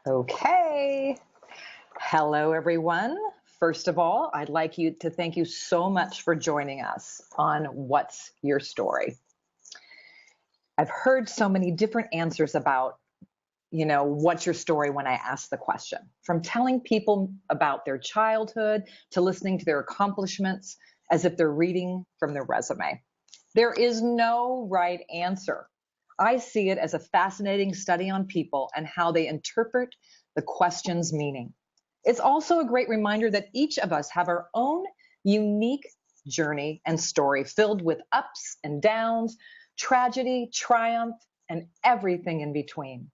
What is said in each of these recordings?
Okay. Hello, everyone. First of all, I'd like you to thank you so much for joining us on What's Your Story? I've heard so many different answers about, what's your story when I ask the question. From telling people about their childhood to listening to their accomplishments as if they're reading from their resume. There is no right answer. I see it as a fascinating study on people and how they interpret the question's meaning. It's also a great reminder that each of us have our own unique journey and story filled with ups and downs, tragedy, triumph, and everything in between.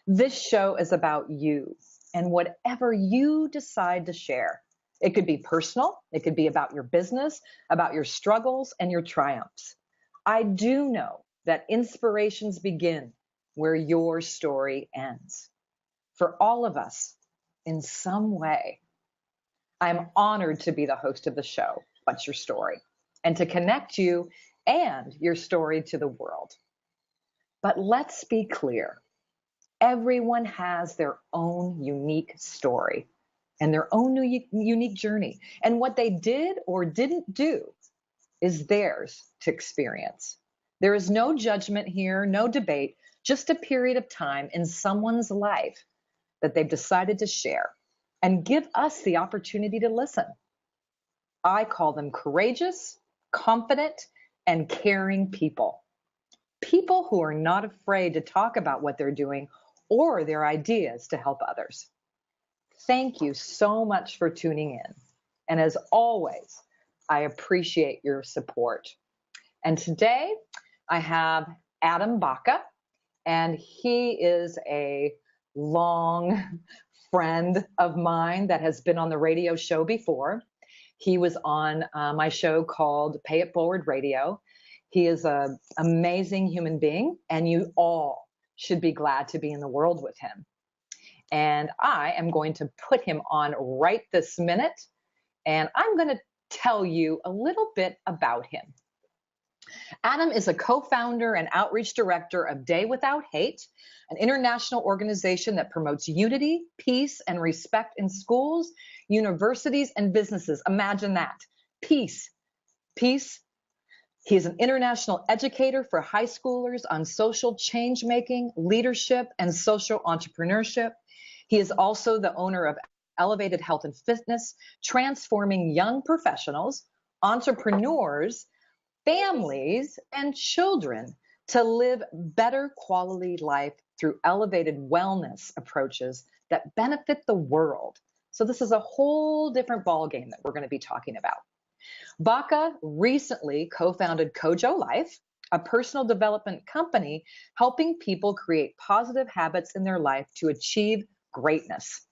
This show is about you and whatever you decide to share. It could be personal, it could be about your business, about your struggles and your triumphs. I do know that inspirations begin where your story ends. For all of us, in some way, I'm honored to be the host of the show, What's Your Story? And to connect you and your story to the world. But let's be clear. Everyone has their own unique story and their own unique journey. And what they did or didn't do is theirs to experience. There is no judgment here, no debate, just a period of time in someone's life that they've decided to share and give us the opportunity to listen. I call them courageous, confident, and caring people. People who are not afraid to talk about what they're doing or their ideas to help others. Thank you so much for tuning in. And as always, I appreciate your support. And today I have Adam Baca, and he is a long friend of mine that has been on the radio show before. He was on my show called Pay It Forward Radio. He is an amazing human being, and you all should be glad to be in the world with him. And I am going to put him on right this minute, and I'm going to tell you a little bit about him. Adam is a co-founder and outreach director of Day Without Hate, an international organization that promotes unity, peace, and respect in schools, universities, and businesses. Imagine that. Peace. Peace. He is an international educator for high schoolers on social change making, leadership, and social entrepreneurship. He is also the owner of Elevated Health and Fitness, transforming young professionals, entrepreneurs, families, and children to live better quality life through elevated wellness approaches that benefit the world. So this is a whole different ballgame that we're going to be talking about. Baca recently co-founded Kojo Life, a personal development company helping people create positive habits in their life to achieve greatness.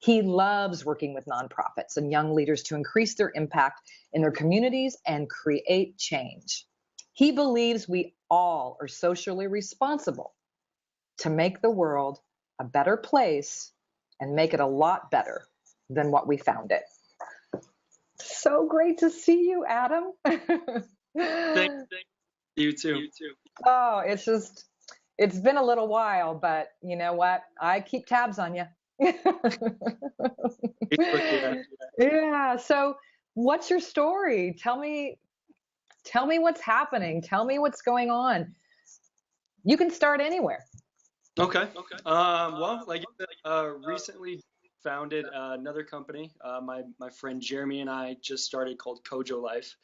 He loves working with nonprofits and young leaders to increase their impact in their communities and create change. He believes we all are socially responsible to make the world a better place and make it a lot better than what we found it. So great to see you, Adam. Thank you too. Oh, it's been a little while, but you know what? I keep tabs on you. Yeah. So what's your story? Tell me what's happening. Tell me what's going on. You can start anywhere. Okay. Well, like you said, recently founded another company. My friend Jeremy and I just started called Kojo Life.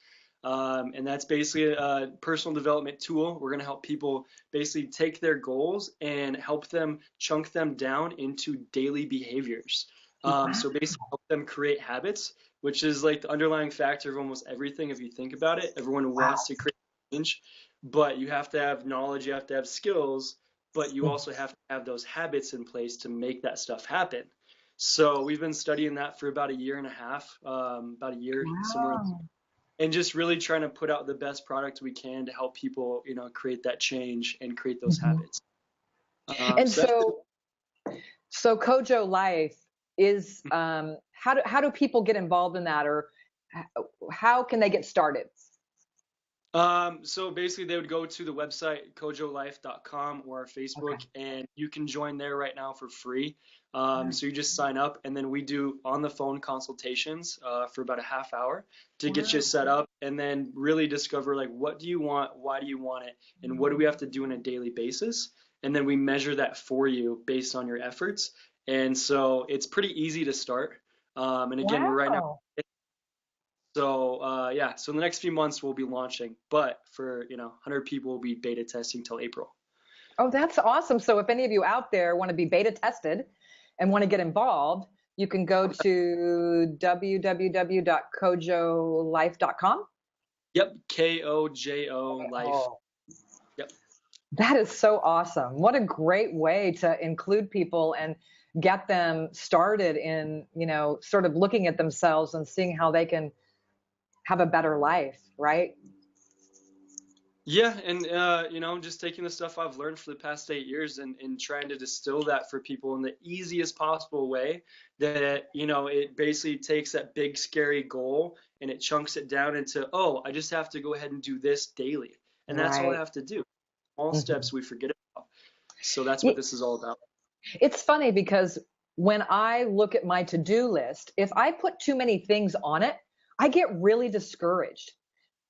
And that's basically a personal development tool. We're going to help people basically take their goals and help them chunk them down into daily behaviors. So basically help them create habits, which is like the underlying factor of almost everything. If you think about it, everyone wants to create change, but you have to have knowledge, you have to have skills, but you also have to have those habits in place to make that stuff happen. So we've been studying that for about a year and a half, about a year, somewhere, and just really trying to put out the best product we can to help people, create that change and create those habits. And so Kojo Life is how do people get involved in that, or how can they get started? So basically they would go to the website kojolife.com or our Okay. Facebook, and you can join there right now for free. So you just sign up, and then we do on the phone consultations for about a half hour to get you Wow. set up, and then really discover like what do you want, why do you want it, and what do we have to do on a daily basis, and then we measure that for you based on your efforts. And so it's pretty easy to start. And again, we're right now. Wow. So yeah, so in the next few months we'll be launching, but for 100 people will be beta testing till April. Oh, that's awesome. So if any of you out there want to be beta tested and want to get involved, you can go to www.kojolife.com. Yep, KOJO Life. Oh, Yep. that is so awesome. What a great way to include people and get them started in, sort of looking at themselves and seeing how they can have a better life, right? Yeah, and just taking the stuff I've learned for the past 8 years and trying to distill that for people in the easiest possible way that, it basically takes that big scary goal and it chunks it down into, oh, I just have to go ahead and do this daily. And that's all I Right. have to do. All Mhm. steps we forget about. So that's what this is all about. It's funny because when I look at my to-do list, if I put too many things on it, I get really discouraged.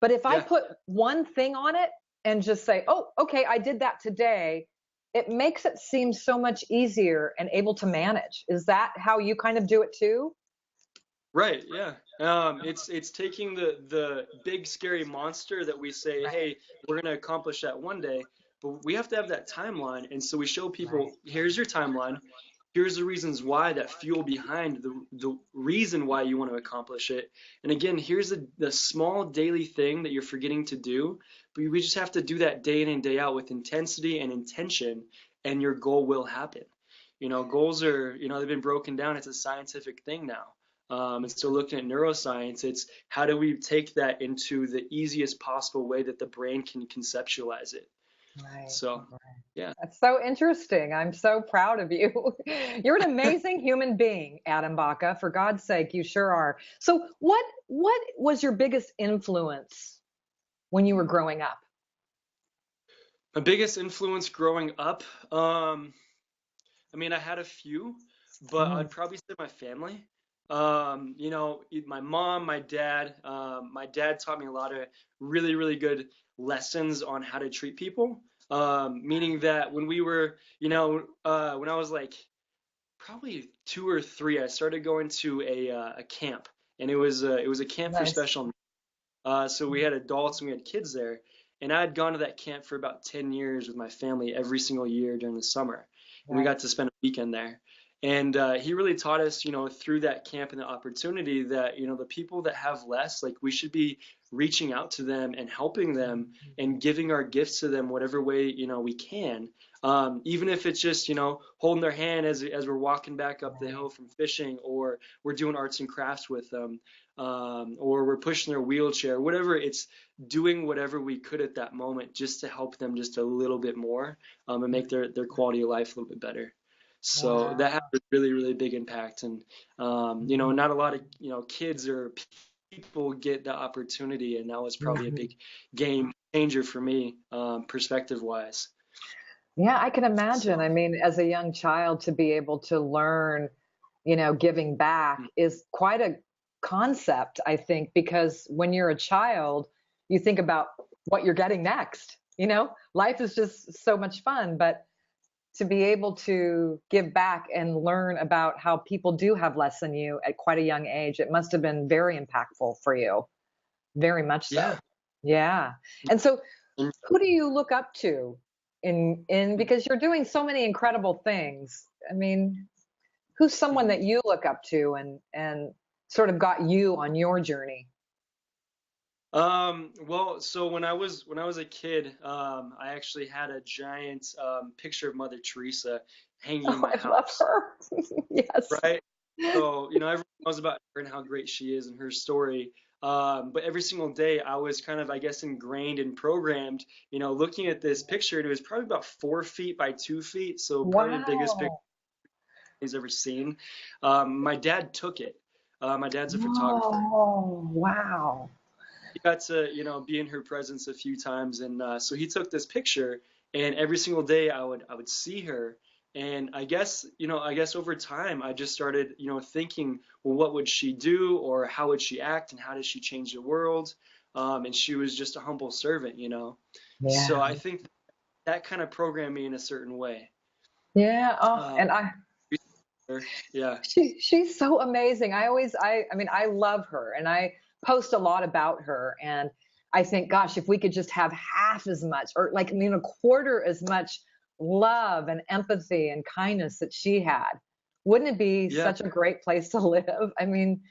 But if I Yeah. put one thing on it and just say, oh, okay, I did that today, it makes it seem so much easier and able to manage. Is that how you kind of do it too? Right, yeah. It's taking the big scary monster that we say, Right, hey, we're gonna accomplish that one day, but we have to have that timeline, and so we show right, people, here's your timeline, here's the reasons why, that fuel behind the reason why you want to accomplish it, and again, here's the small daily thing that you're forgetting to do, but we just have to do that day in and day out with intensity and intention, and your goal will happen. Goals are, they've been broken down. It's a scientific thing now. And so looking at neuroscience, it's how do we take that into the easiest possible way that the brain can conceptualize it. right, So, right. yeah. That's so interesting. I'm so proud of you. You're an amazing human being, Adam Baca. For God's sake, you sure are. So, what was your biggest influence when you were growing up? My biggest influence growing up, I mean, I had a few, but Mm, I'd probably say my family. My mom, my dad. My dad taught me a lot of really, really good lessons on how to treat people. Meaning that when we were, when I was like probably 2 or 3, I started going to a camp, and it was a camp for nice. special. So we had adults and we had kids there, and I had gone to that camp for about 10 years with my family every single year during the summer, and we Right. got to spend a weekend there. And he really taught us, through that camp and the opportunity that, the people that have less, like we should be reaching out to them and helping them and giving our gifts to them whatever way, we can. Even if it's just, holding their hand as we're walking back up the Right. hill from fishing, or we're doing arts and crafts with them, or we're pushing their wheelchair, whatever. It's doing whatever we could at that moment just to help them just a little bit more, and make their quality of life a little bit better. So Wow. that had a really, really big impact. And, not a lot of, kids or people get the opportunity. And that was probably a Mhm. big game changer for me, perspective wise. Yeah, I can imagine. So, I mean, as a young child, to be able to learn, giving back is quite a concept, I think, because when you're a child, you think about what you're getting next. Life is just so much fun, but to be able to give back and learn about how people do have less than you at quite a young age, it must have been very impactful for you. Very much yeah. so. Yeah. And so And, who do you look up to in because you're doing so many incredible things. I mean, who's someone mhm. that you look up to and sort of got you on your journey? Well, so when I was a kid, I actually had a giant picture of Mother Teresa hanging in Oh, my I love house, her. Yes. right? So, everyone knows about her and how great she is and her story. But every single day I was kind of, I guess, ingrained and programmed, looking at this picture, and it was probably about 4 feet by 2 feet. So probably the biggest picture Wow. he's ever seen. My dad took it. My dad's a photographer. Oh, wow. he got to, be in her presence a few times. And so he took this picture, and every single day I would see her. And I guess over time I just started, thinking, well, what would she do, or how would she act, and how does she change the world? And she was just a humble servant. So Yeah. I think that kind of programmed me in a certain way. Yeah. Oh, Uh, and yeah. she's so amazing. I mean, I love her and I post a lot about her. And I think, gosh, if we could just have half as much, or like, I mean, a quarter as much love and empathy and kindness that she had, wouldn't it be Yeah. such a great place to live? I mean,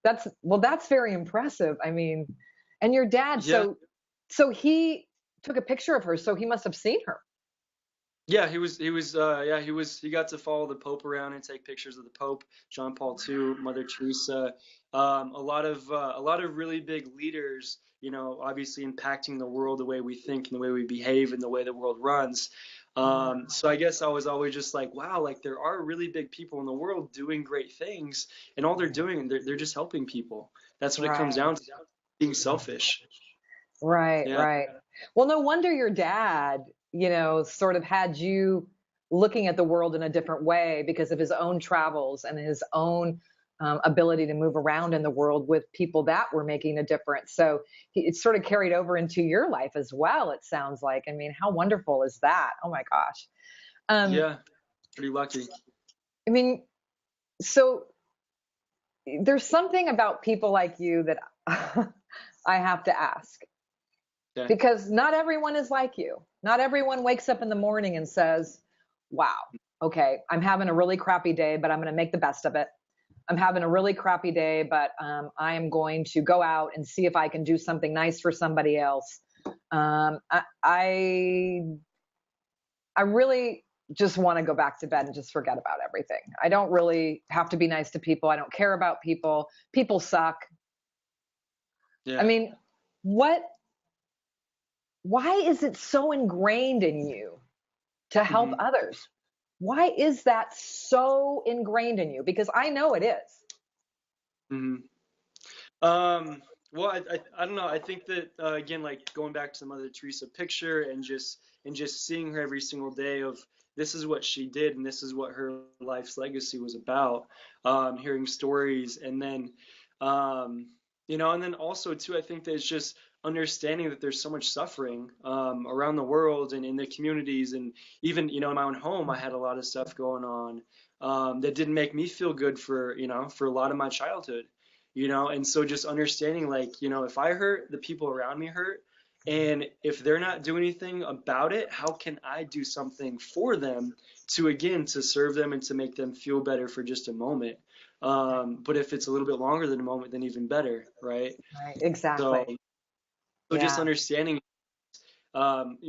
that's very impressive. I mean, and your dad, Yeah. so he took a picture of her, so he must have seen her. Yeah, he got to follow the Pope around and take pictures of the Pope, John Paul II, Mother Teresa, a lot of really big leaders, obviously impacting the world, the way we think and the way we behave and the way the world runs. So I guess I was always just like, wow, like there are really big people in the world doing great things, and all they're doing, they're just helping people. That's what it comes Right. down to, being selfish. Right, Yeah. right. Well, no wonder your dad, sort of had you looking at the world in a different way because of his own travels and his own ability to move around in the world with people that were making a difference. So it sort of carried over into your life as well, it sounds like. I mean, how wonderful is that? Oh my gosh. Um, Yeah, pretty lucky. I mean, so there's something about people like you that I have to ask. Okay. Because not everyone is like you. Not everyone wakes up in the morning and says, wow, okay, I'm having a really crappy day, but I'm going to make the best of it. I'm having a really crappy day, but I am going to go out and see if I can do something nice for somebody else. I really just want to go back to bed and just forget about everything. I don't really have to be nice to people. I don't care about people. People suck. I Yeah. mean, what why is it so ingrained in you to help Hmm. others? Why is that so ingrained in you? Because I know it is. Hmm. Um, well, I don't know. I think that again, like going back to the Mother Teresa picture, and just seeing her every single day of this is what she did and this is what her life's legacy was about. Hearing stories, and then and then also too, I think that it's just understanding that there's so much suffering around the world and in the communities, and even in my own home, I had a lot of stuff going on that didn't make me feel good for a lot of my childhood. And so just understanding, like, if I hurt, the people around me hurt, and if they're not doing anything about it, how can I do something for them to, again, to serve them and to make them feel better for just a moment? But if it's a little bit longer than a moment, then even better, right? Right. So, Exactly. so just Yeah. understanding,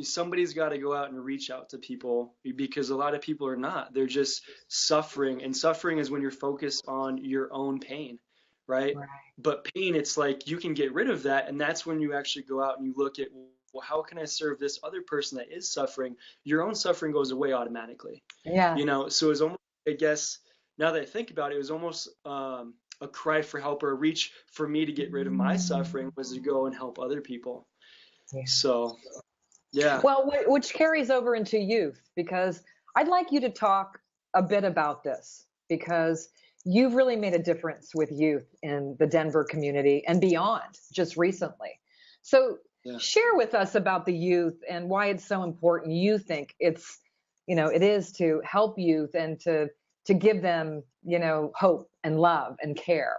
somebody's got to go out and reach out to people, because a lot of people are not. They're just suffering, and suffering is when you're focused on your own pain, right? Right. But pain, it's like you can get rid of that, and that's when you actually go out and you look at, well, how can I serve this other person that is suffering? Your own suffering goes away automatically, Yeah. So it's almost, I guess, now that I think about it, it was almost a cry for help, or a reach for me to get rid of my suffering, was to go and help other people. Yeah. So yeah. Well, which carries over into youth, because I'd like you to talk a bit about this because you've really made a difference with youth in the Denver community and beyond just recently. So Yeah. share with us about the youth and why it's so important you think it is to help youth and to give them, hope and love and care.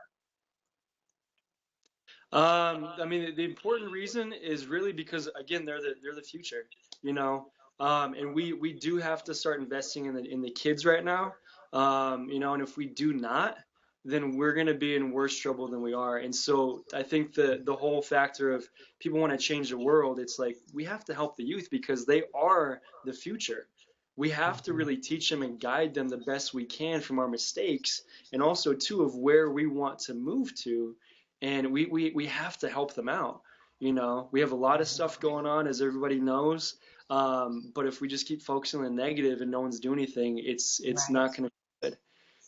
I mean, the important reason is really because, again, they're the future, and we do have to start investing in the kids right now, and if we do not, then we're going to be in worse trouble than we are. And so I think the whole factor of people want to change the world, it's like we have to help the youth because they are the future. We have to really teach them and guide them the best we can from our mistakes, and also too of where we want to move to, and we have to help them out. We have a lot of stuff going on, as everybody knows. But if we just keep focusing on the negative and no one's doing anything, it's Right. not going to be good.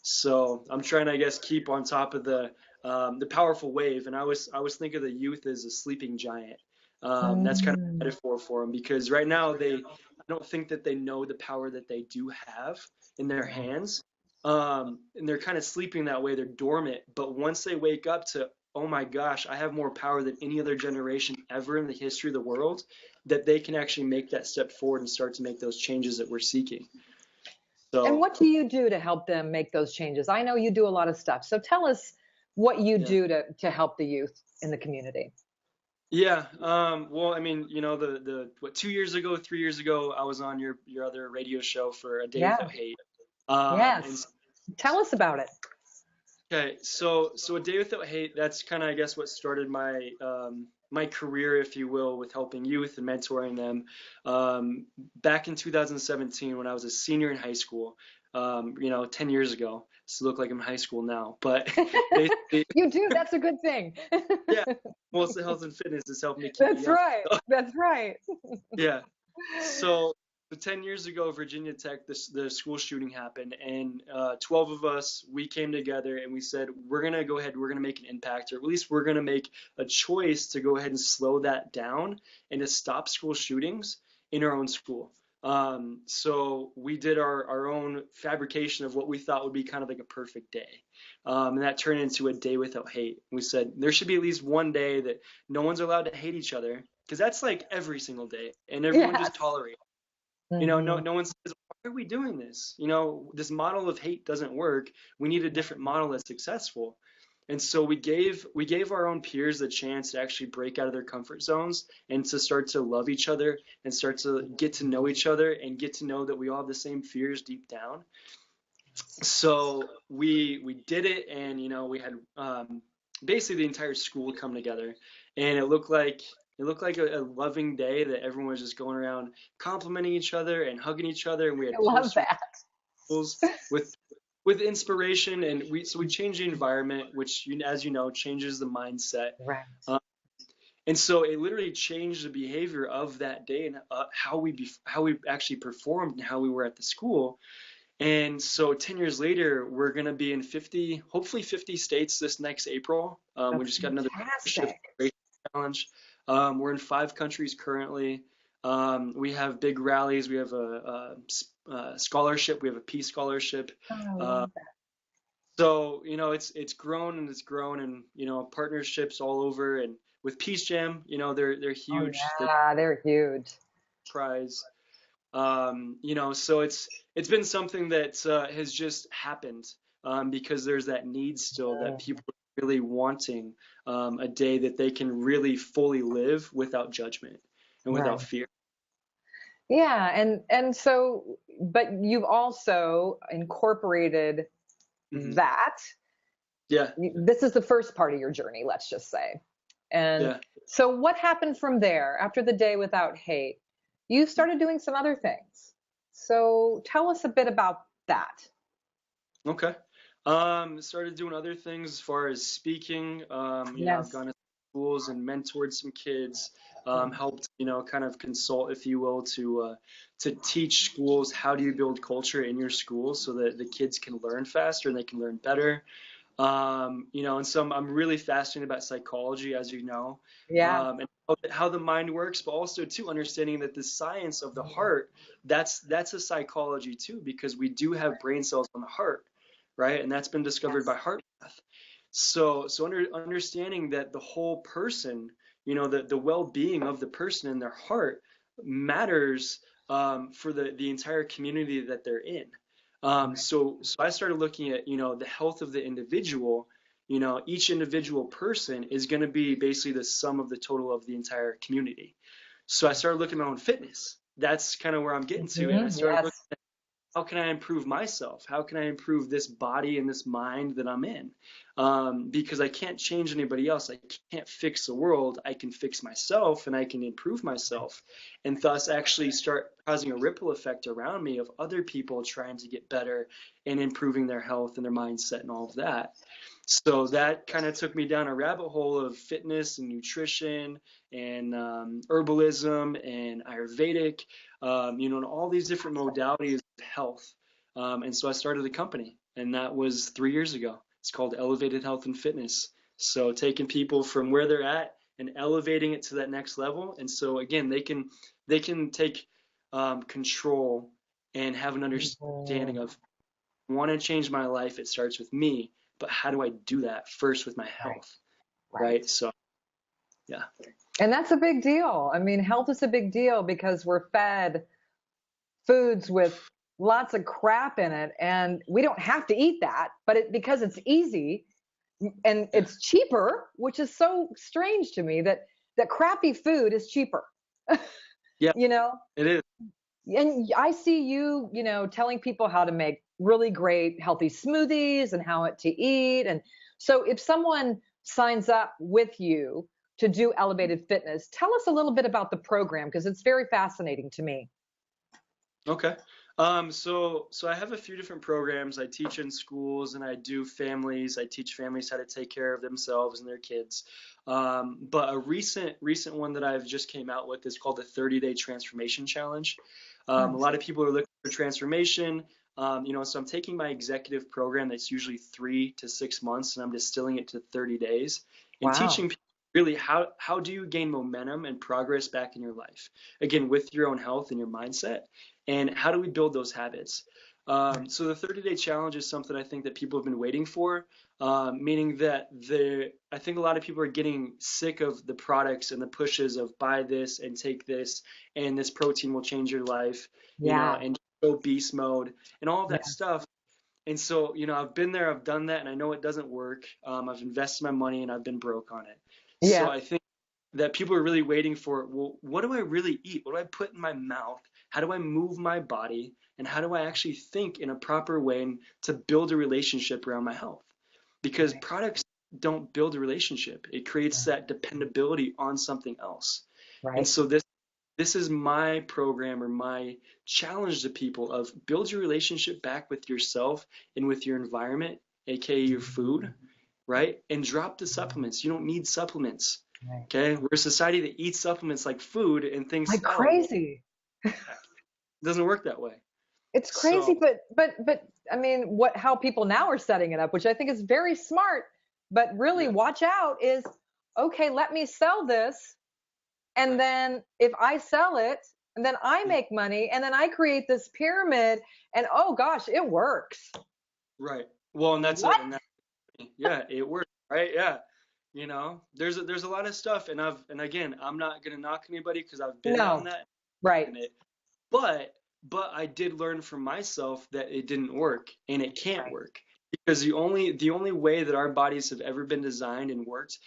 So I'm trying to, I guess, keep on top of the powerful wave. And I was thinking of the youth as a sleeping giant. That's kind of a Mm. metaphor for them, because right now I don't think that they know the power that they do have in their hands. And they're kind of sleeping that way. They're dormant. But once they wake up to, oh my gosh, I have more power than any other generation ever in the history of the world, that they can actually make that step forward and start to make those changes that we're seeking. And So, what do you do to help them make those changes? I know you do a lot of stuff. So tell us what you yeah. do to help the youth in the community. Yeah. Well, I mean, what, 2 years ago, 3 years ago, I was on your other radio show for A Day Yeah. Without Hate. And Yes. Tell us about it. okay, so A Day Without Hate, that's kind of, I guess, what started my career, if you will, with helping youth and mentoring them. Back in 2017, when I was a senior in high school, 10 years ago. So look like I'm in high school now, but basically, You do. That's a good thing. yeah, most of health and fitness has helped me keep me That's young. right. That's right. Yeah. So 10 years ago, Virginia Tech, the school shooting happened, and 12 of us, we came together and we said, we're going to go ahead, we're going to make an impact, or at least we're going to make a choice to go ahead and slow that down and to stop school shootings in our own school. So we did our own fabrication of what we thought would be kind of like a perfect day. And that turned into A Day Without Hate. We said there should be at least one day that no one's allowed to hate each other, because that's like every single day, and everyone Yes. just tolerates. Hmm. No one says, why are we doing this? This model of hate doesn't work. We need a different model that's successful. And so we gave our own peers the chance to actually break out of their comfort zones and to start to love each other and start to get to know each other and get to know that we all have the same fears deep down. So we did it, and we had basically the entire school come together, and it looked like a loving day that everyone was just going around complimenting each other and hugging each other, and we I had love posters that. with inspiration, and we changed the environment, which, as you know, changes the mindset. Right. And so it literally changed the behavior of that day, and how we actually performed and how we were at the school. And so 10 years later, we're going to be in hopefully 50 states this next April. We That's just got another membership fantastic. challenge. We're in 5 countries currently. We have big rallies. We have a scholarship. We have a peace scholarship. Oh, I Uh, love that. so, it's grown and it's grown, and, partnerships all over. And with Peace Jam, they're Oh, huge. They yeah, they're huge. prize. So it's been something that has just happened, because there's that need still that Mm. people are really wanting, a day that they can really fully live without judgment and without Right. fear. Yeah, and so, but you've also incorporated Hmm. that. Yeah, This is the first part of your journey, let's just say. And yeah. so, what happened from there after the Day Without Hate? You started doing some other things. So, tell us a bit about that. Okay. Started doing other things as far as speaking. I've Yes. gone to schools and mentored some kids. Helped, kind of consult, if you will, to teach schools how do you build culture in your school so that the kids can learn faster and they can learn better. And so I'm really fascinated about psychology, as you know, Yeah. and how the mind works, but also too understanding that the science of the heart, that's a psychology too, because we do have brain cells on the heart, right? And that's been discovered by Yes. heart math. So understanding that the whole person, the well-being of the person and their heart matters, for the entire community that they're in. So I started looking at, the health of the individual. Each individual person is going to be basically the sum of the total of the entire community. So I started looking at my own fitness. That's kind of where I'm getting to. And I started looking, Yes. how can I improve myself? How can I improve this body and this mind that I'm in? Because I can't change anybody else. I can't fix the world. I can fix myself and I can improve myself, and thus actually start causing a ripple effect around me of other people trying to get better and improving their health and their mindset and all of that. So that kind of took me down a rabbit hole of fitness and nutrition and herbalism and Ayurvedic, and all these different modalities of health. And so I started a company, and that was 3 years ago. It's called Elevated Health and Fitness. So taking people from where they're at and elevating it to that next level. And so again, they can take control and have an understanding of, want to change my life. It starts with me, but how do I do that first with my health? Right. So yeah. And that's a big deal. I mean, health is a big deal because we're fed foods with lots of crap in it, and we don't have to eat that, but because it's easy and it's cheaper, which is so strange to me that crappy food is cheaper. Yeah, you know, it is. and I see you, telling people how to make really great healthy smoothies and how to eat. And so if someone signs up with you to do elevated fitness, tell us a little bit about the program because it's very fascinating to me. Okay. So I have a few different programs. I teach in schools and I do families. I teach families how to take care of themselves and their kids. But a recent one that I've just came out with is called the 30-day transformation challenge. A lot of people are looking for transformation. So I'm taking my executive program that's usually 3 to 6 months and I'm distilling it to 30 days and teaching people really how do you gain momentum and progress back in your life? Again, with your own health and your mindset. And how do we build those habits? So the 30-day challenge is something I think that people have been waiting for, meaning that I think a lot of people are getting sick of the products and the pushes of buy this and take this, and this protein will change your life, and go beast mode and all of that stuff. And so, I've been there, I've done that, and I know it doesn't work. I've invested my money and I've been broke on it. So I think that people are really waiting for, well, what do I really eat? What do I put in my mouth? How do I move my body? And how do I actually think in a proper way and to build a relationship around my health? Because products don't build a relationship. It creates that dependability on something else. And so this is my program or my challenge to people of build your relationship back with yourself and with your environment, aka your food, right? And drop the supplements. You don't need supplements. Okay, we're a society that eats supplements like food and thinks like crazy. It doesn't work that way. It's crazy, but I mean, how people now are setting it up, which I think is very smart. But really, watch out is okay. Let me sell this, and then if I sell it, and then I make money, and then I create this pyramid, and oh gosh, it works. Right. Well, and that's it. Yeah, it works. Right. Yeah. There's a lot of stuff, and again, I'm not gonna knock anybody because I've been on that. Right. But I did learn from myself that it didn't work, and it can't work because the only way that our bodies have ever been designed and worked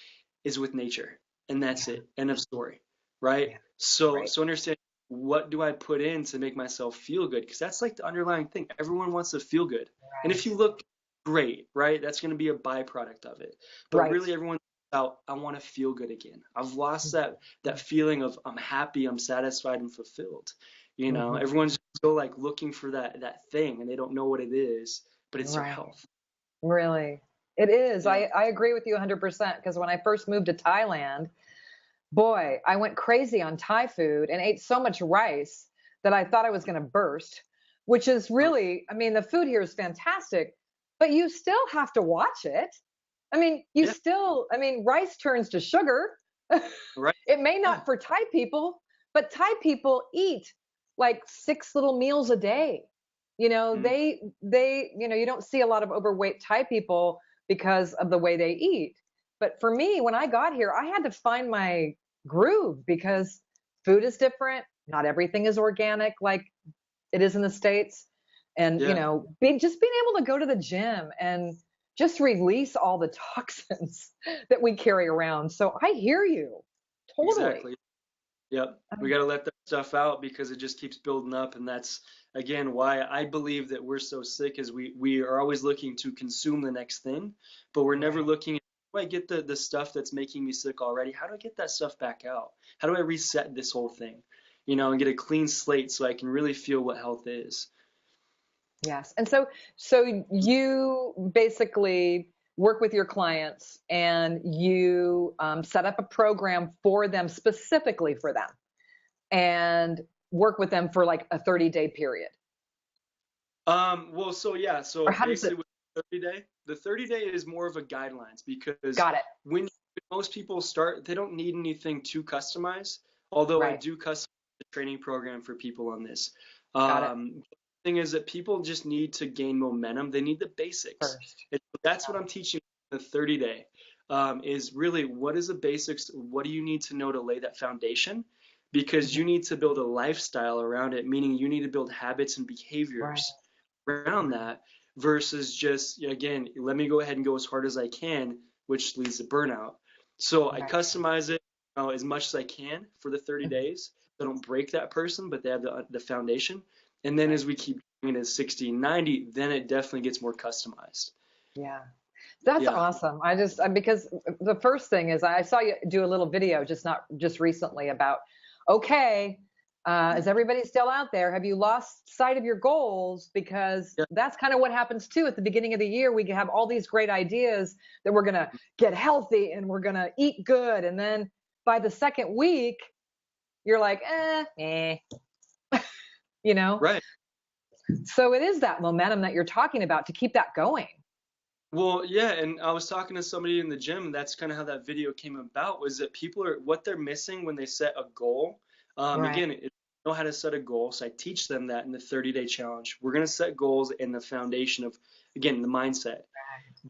is with nature, and that's it. End of story. Right. So understand, what do I put in to make myself feel good? Because that's like the underlying thing. Everyone wants to feel good, and if you look great, right, that's going to be a byproduct of it. But really, everyone's about, I want to feel good again. I've lost that feeling of I'm happy, I'm satisfied, and fulfilled. Everyone's still like looking for that thing, and they don't know what it is, but it's their health. Really, it is. I agree with you 100% because when I first moved to Thailand, boy, I went crazy on Thai food and ate so much rice that I thought I was going to burst, which is really, I mean, the food here is fantastic, but you still have to watch it. I mean, rice turns to sugar. It may not for Thai people, but Thai people eat like 6 little meals a day. They, you don't see a lot of overweight Thai people because of the way they eat. But for me, when I got here, I had to find my groove because food is different. Not everything is organic like it is in the States. And, being able to go to the gym and just release all the toxins that we carry around. So I hear you. Totally. Exactly. Yep. We got to let that stuff out because it just keeps building up. And that's, again, why I believe that we're so sick is we are always looking to consume the next thing, but we're never looking at, how do I get the stuff that's making me sick already? How do I get that stuff back out? How do I reset this whole thing, and get a clean slate so I can really feel what health is? Yes. And so you basically work with your clients and you set up a program for them, specifically for them, and work with them for like a 30-day period. So Or how does it? 30-day. The 30-day is more of a guidelines because Got it. when most people start, they don't need anything too customized. Although I Right. do customize the training program for people on this. Got it. The thing is that people just need to gain momentum. They need the basics. First. And so that's what I'm teaching in the 30-day. Is really what is the basics? What do you need to know to lay that foundation? Because you need to build a lifestyle around it, meaning you need to build habits and Right. behaviors around that versus just, again, let me go ahead and go as hard as I can, which leads to burnout. So I Right. customize it as much as I can for the 30 days. So I don't break that person, but they have the foundation. And then as we keep doing it at 60, 90, then it definitely gets more customized. Yeah. That's Yeah. awesome. Because the first thing is I saw you do a little video just recently about, okay, is everybody still out there? Have you lost sight of your goals? Because Yeah. that's kind of what happens too. At the beginning of the year, we have all these great ideas that we're going to get healthy and we're going to eat good. And then by the second week, you're like, you know? Right. So it is that momentum that you're talking about to keep that going. Well, yeah, and I was talking to somebody in the gym. That's kind of how that video came about, was that people are what they're missing when they set a goal. Right. Again, know how to set a goal, so I teach them that in the 30-day challenge. We're going to set goals in the foundation of, again, the mindset.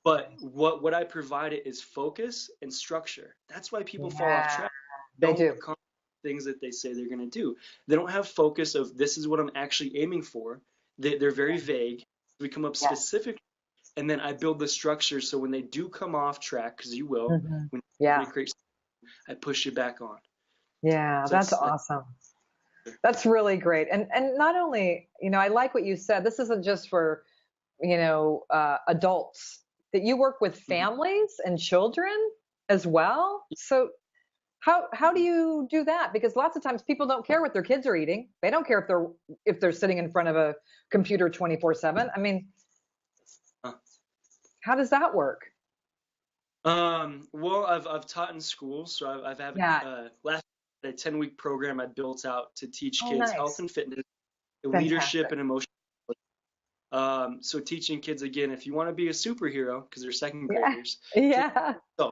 But what I provide it is focus and structure. That's why people fall off Yeah, track. they Don't do. accomplish things that they say they're going to do. They don't have focus of this is what I'm actually aiming for. They're very vague. We come up Yes. specific, and then I build the structure so when they do come off track, because you will, when Yeah. you create, I push you back on. Yeah, So that's awesome. That's really great. And not only, I like what you said. This isn't just for, adults, that you work with Mhm. families and children as well. So how do you do that? Because lots of times people don't care what their kids are eating. They don't care if they're sitting in front of a computer 24/7. I mean, Uh, how does that work? well, I've taught in schools, so I've had Yeah. last a 10-week program I built out to teach Oh, kids health nice. and fitness, leadership Fantastic. and emotional. So teaching kids again, if you want to be a superhero, because they're second Yeah. graders, Yeah. so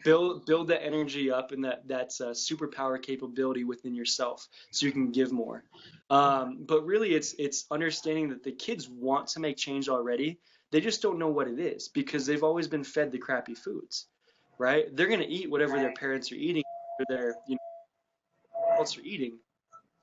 build that energy up and that's superpower capability within yourself, so you can give more. But really, it's understanding that the kids want to make change already. They just don't know what it is because they've always been fed the crappy foods, right? They're gonna eat whatever their Right. parents are eating or their adults are eating.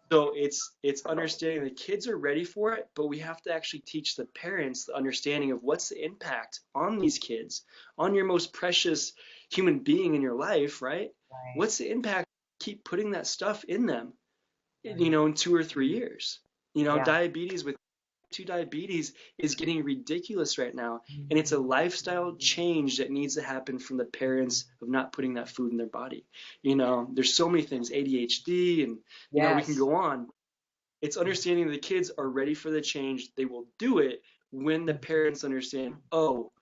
So it's understanding the kids are ready for it, but we have to actually teach the parents the understanding of what's the impact on these kids, on your most precious human being in your life, right? Right. What's the impact? Keep putting that stuff in them, Right. in 2 or 3 years. Yeah. Diabetes with 2 diabetes is getting ridiculous right now, and it's a lifestyle change that needs to happen from the parents of not putting that food in their body. There's so many things, ADHD, and we can Yes. go on. It's understanding that the kids are ready for the change. They will do it when the parents understand, oh,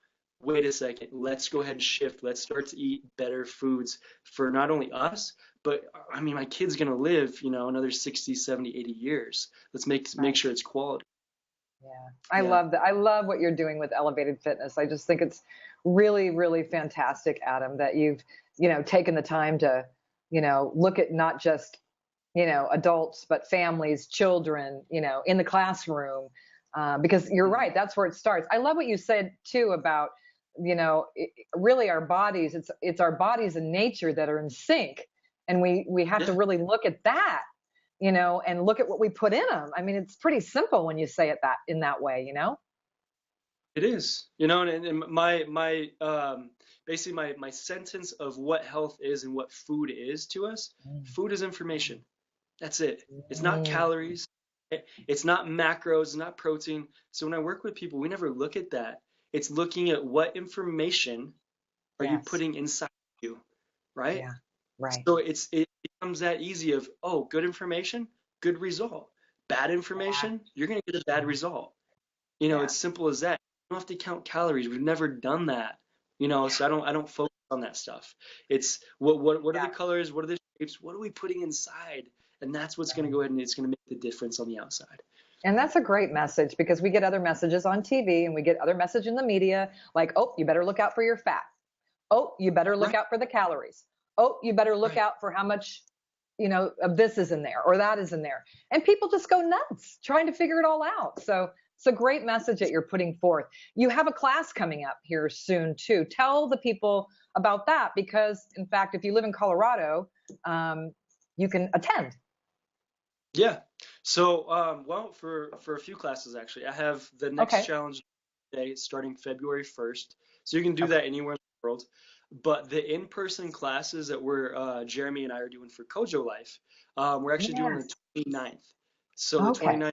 wait a second, let's go ahead and shift. Let's start to eat better foods for not only us, but I mean, my kid's going to live, another 60, 70, 80 years. Let's make Right. sure it's quality. Yeah. I Yeah. love that. I love what you're doing with elevated fitness. I just think it's really, really fantastic, Adam, that you've, taken the time to, look at not just, adults, but families, children, in the classroom. Because you're Mhm. right. That's where it starts. I love what you said too about, really our bodies, it's our bodies and nature that are in sync. And we have to Yeah, really look at that, and look at what we put in them. I mean, it's pretty simple when you say it that in that way. it is. And basically my sentence of what health is and what food is to us, food is information. That's it. It's not Mm, calories. It's not macros. It's not protein. So when I work with people, we never look at that. It's looking at what information are you yes. putting inside you, right? Yeah. Right. So it becomes that easy of, oh, good information, good result. Bad information, you're going to get a bad result. Yeah. It's simple as that. You don't have to count calories. We've never done that. So I don't focus on that stuff. It's what are Yeah. the colors? What are the shapes? What are we putting inside? And that's what's going to Right. go ahead and it's going to make the difference on the outside. And that's a great message because we get other messages on TV and we get other message in the media like, oh, you better look out for your fat. Oh, you better look Right. out for the calories. Oh, you better look Right. out for how much, of this is in there or that is in there. And people just go nuts trying to figure it all out. So it's a great message that you're putting forth. You have a class coming up here soon too. Tell the people about that because, in fact, if you live in Colorado, you can attend. Yeah. So, well, for a few classes actually, I have the next Okay. challenge day starting February 1st. So you can do Okay. that anywhere in the world. But the in-person classes that we're Jeremy and I are doing for Kojo Life, we're actually doing Yes. the 29th. So the Okay. 29th,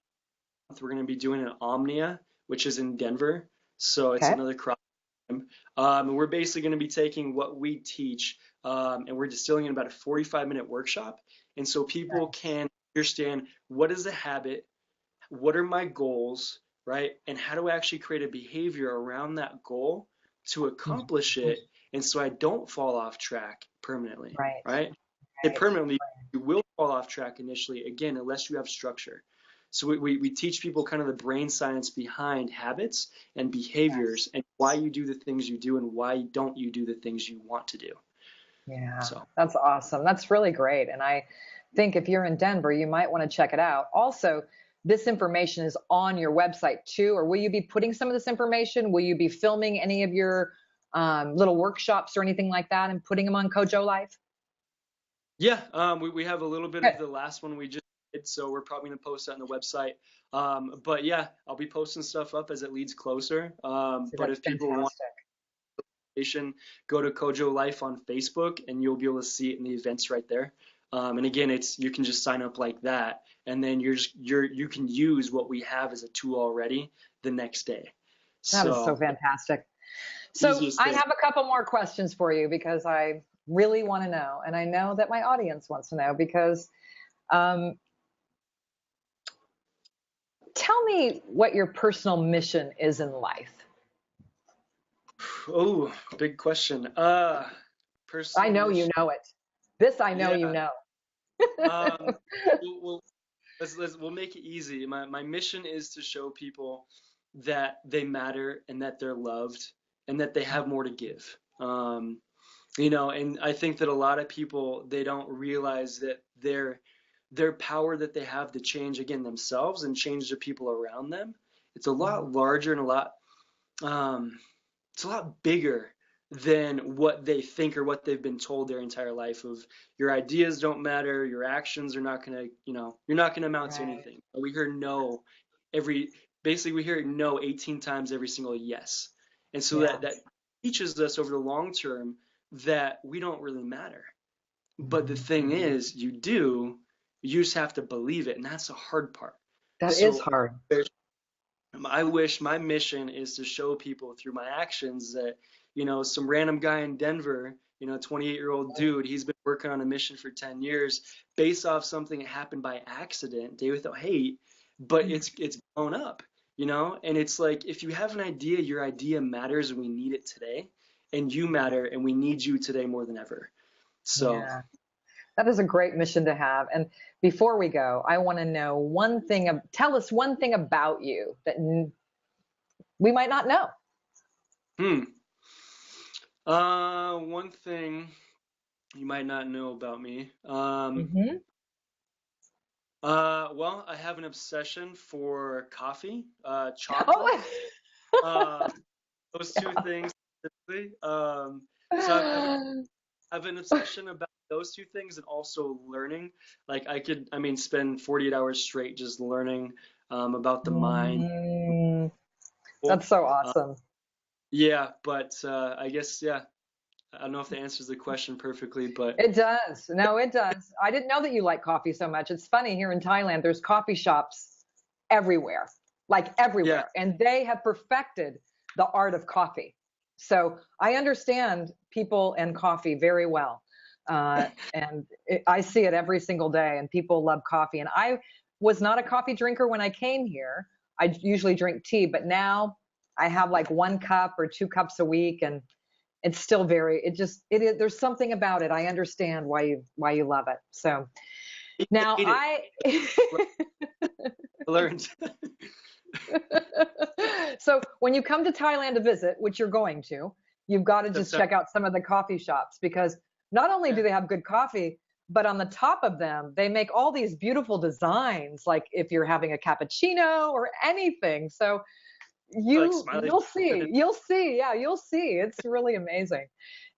we're going to be doing an Omnia, which is in Denver. So it's Okay. another cross. And we're basically going to be taking what we teach, and we're distilling in about a 45-minute workshop. And so people can understand what is a habit, what are my goals, right? And how do I actually create a behavior around that goal to accomplish it? And so I don't fall off track permanently, Right. right? It Right. permanently, you will fall off track initially, again, unless you have structure. So we teach people kind of the brain science behind habits and Yes. behaviors and why you do the things you do and why don't you do the things you want to do. Yeah, So that's awesome. That's really great. And I think if you're in Denver, you might want to check it out. Also, this information is on your website too, or will you be putting some of this information? Will you be filming any of your little workshops or anything like that and putting them on Kojo Life? yeah, we have a little bit Good. of the last one we just did, so we're probably gonna post that on the website. But yeah, I'll be posting stuff up as it leads closer. See, But that's if people want fantastic. information, go to Kojo Life on Facebook, and you'll be able to see it in the events right there. And again, it's you can just sign up like that, and then you can use what we have as a tool already the next day. That is so So fantastic. So easiest I thing. have a couple more questions for you because I really want to know, and I know that my audience wants to know because um, tell me what your personal mission is in life. Oh, big question. I Personal know you mission. know it. This I know you Yeah. know. Um, we'll we'll make it easy. My mission is to show people that they matter and that they're loved and that they have more to give. And I think that a lot of people they don't realize that their power that they have to change again themselves and change the people around them. It's a lot larger and um, it's a lot bigger than what they think or what they've been told their entire life of your ideas don't matter, your actions are not going to, you're not going to amount to Right. anything. We hear no every, basically we hear no 18 times every single yes. And so that Yes. teaches us over the long term that we don't really matter. But the Mhm. thing is, you just have to believe it. And that's the hard part. That is So hard. I wish my mission is to show people through my actions that, some random guy in Denver, 28-year-old dude, he's been working on a mission for 10 years based off something that happened by accident, day without hate, but it's blown up, and it's like if you have an idea, your idea matters and we need it today, and you matter and we need you today more than ever. So, Yeah. That is a great mission to have. And before we go, I want to know tell us one thing about you that we might not know. hmm. One thing you might not know about me. Hmm. Well, I have an obsession for coffee, chocolate, Oh, uh, those two things specifically. So I have an obsession about those two things and also learning. Like I mean, spend 48 hours straight just learning about the mind. Mm, that's so Uh, awesome. yeah, but I guess, yeah, I don't know if that answers the question perfectly, but It does. No, it does. I didn't know that you like coffee so much. It's funny here in Thailand, there's coffee shops everywhere, like yeah, everywhere, and they have perfected the art of coffee. So I understand people and coffee very well. I see it every single day, and people love coffee. And I was not a coffee drinker when I came here. I usually drink tea, but now I have like 1 cup or 2 cups a week, and it's still it is, there's something about it. I understand why you love it. So now hate it. I I learned. So when you come to Thailand to visit, which you're going to, you've got to just check out some of the coffee shops, because not only do they have good coffee, but on the top of them, they make all these beautiful designs, like if you're having a cappuccino or anything. So you'll see. Yeah, you'll see. It's really amazing.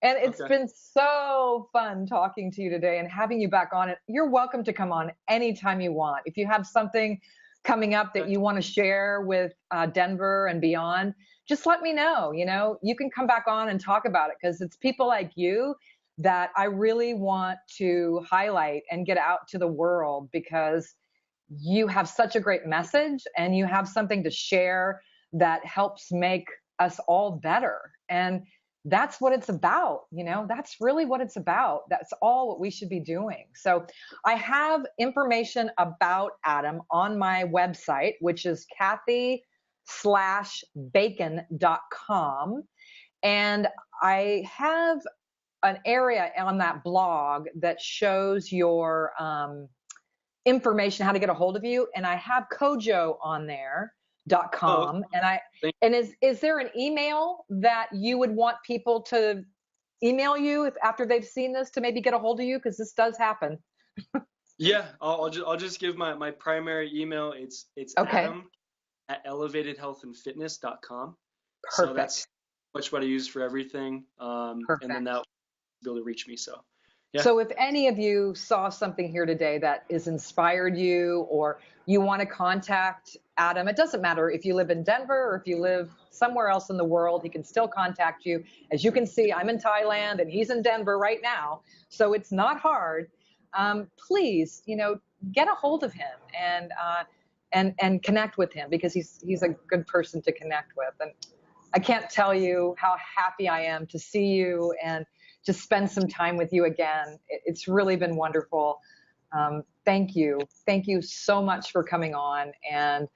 And it's been so fun talking to you today and having you back on it. You're welcome to come on anytime you want. If you have something coming up that you want to share with Denver and beyond, just let me know. You can come back on and talk about it, because it's people like you that I really want to highlight and get out to the world, because you have such a great message and you have something to share that helps make us all better. And that's what it's about. That's really what it's about. That's all what we should be doing. So I have information about Adam on my website, which is Kathy/bacon.com. And I have an area on that blog that shows your information, how to get a hold of you. And I have Kojo on there. .com. And is there an email that you would want people to email you if after they've seen this, to maybe get a hold of you? Because this does happen. Yeah, I'll just give my primary email. It's Adam@elevatedhealthandfitness.com. Perfect. So that's much what I use for everything. And then that will be able to reach me. So yeah. So if any of you saw something here today that has inspired you, or you want to contact Adam, it doesn't matter if you live in Denver or if you live somewhere else in the world, he can still contact you. As you can see, I'm in Thailand and he's in Denver right now, so it's not hard. Please, get a hold of him and connect with him, because he's a good person to connect with. And I can't tell you how happy I am to see you and to spend some time with you again. It's really been wonderful. Thank you. Thank you so much for coming on. And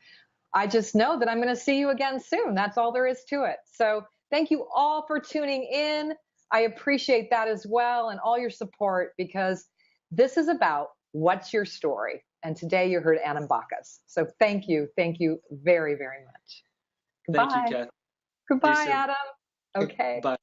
I just know that I'm going to see you again soon. That's all there is to it. So thank you all for tuning in. I appreciate that as well, and all your support, because this is about what's your story. And today you heard Adam Bacas. So thank you. Thank you very, very much. Goodbye. Thank you, Kath. Goodbye, Adam. Okay. Bye.